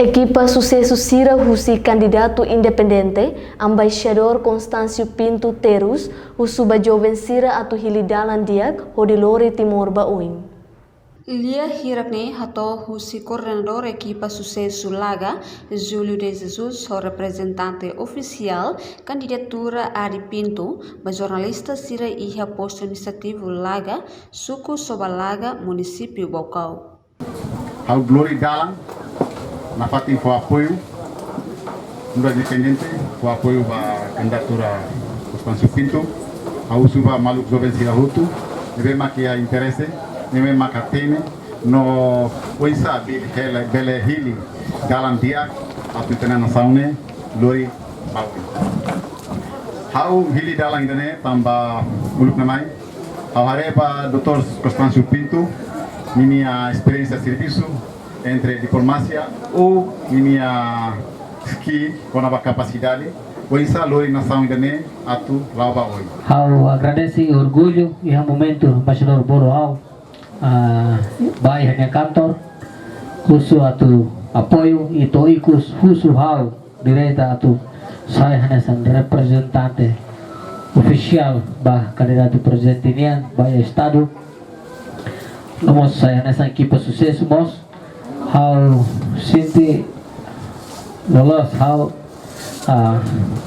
Equipa Sucesso Sira Husi candidato independente, embaixador Constâncio Pinto Terus, Husuba Joven Sira atu hilidalan diak, hodilori Timor Baoin. Lia hirakne hato husi coordenador equipa Sucesso Laga, Júlio de Jesus, o representante oficial, candidatura Ari Pinto, ba jornalista Sira iha posto inisiativo Laga, suku Soba Laga, município Bocau. Ao Glória Dalan, na fatin com apoio, no independente, com apoio da candidatura Constâncio Pinto, ao suba Maluk Jovem Sira Hutu, deve maquiar interesse, deve maquiar teme, no oisa bele hili dalam dia, atau tenan saune, Lori Bawi. Hau hili dalang ini tambah muluk namai, hau hareba Dr. Constâncio Pinto, minha experiência de serviço entre diplomacia ou minha ski com a capacidade hoje lori nação indane atu lava hoje. Hau agradece e orgulho e é momento embaixador Boro hau vai hanya kantor khusus atu apoio e toikus khusus hau direita atu saya hanya san representante oficial bah candidato presidente bah estado. Nomos saya nessa equipa Sucesso mos how sinti lolos how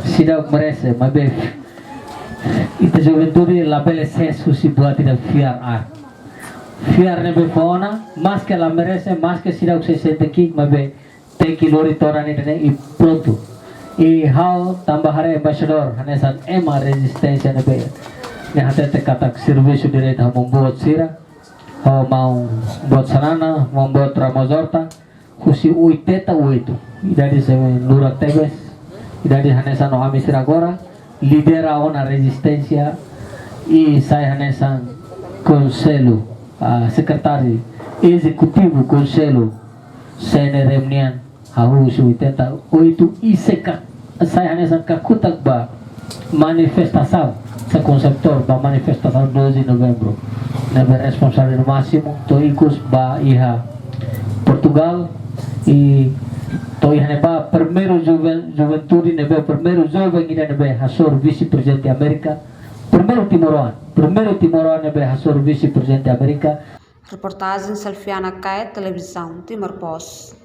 sidak merece mabe ita juventude labele senso si buat tidak fiar nebe fauna mas que la merece mas que sidak se sente ki mabe te kilori torani dene e pronto e how tambahare embaixador hanesan ema resistência nebe ne hatete katak serviço direito membuat sira mau buat sanana, mau buat Ramazorta, husi 88, idade se Lura Tebes, idade hanesan o Amisir agora, lidera uma resistência e sai hanesan conselho, secretário executivo conselho, sene reunião, husi 88 e sai hanesan kakutak ba manifestação, sa konseptor ba manifestação 12 de novembro. Nebe responsável no máximo, toicos ba iha Portugal e to iha neba primeiro juventude nebe primeiro jovem ina nebe hasor vice-presidente América, primeiro Timoroan nebe hasor vice-presidente América. Reportagem Selfiana Caet, televisão Timor Post.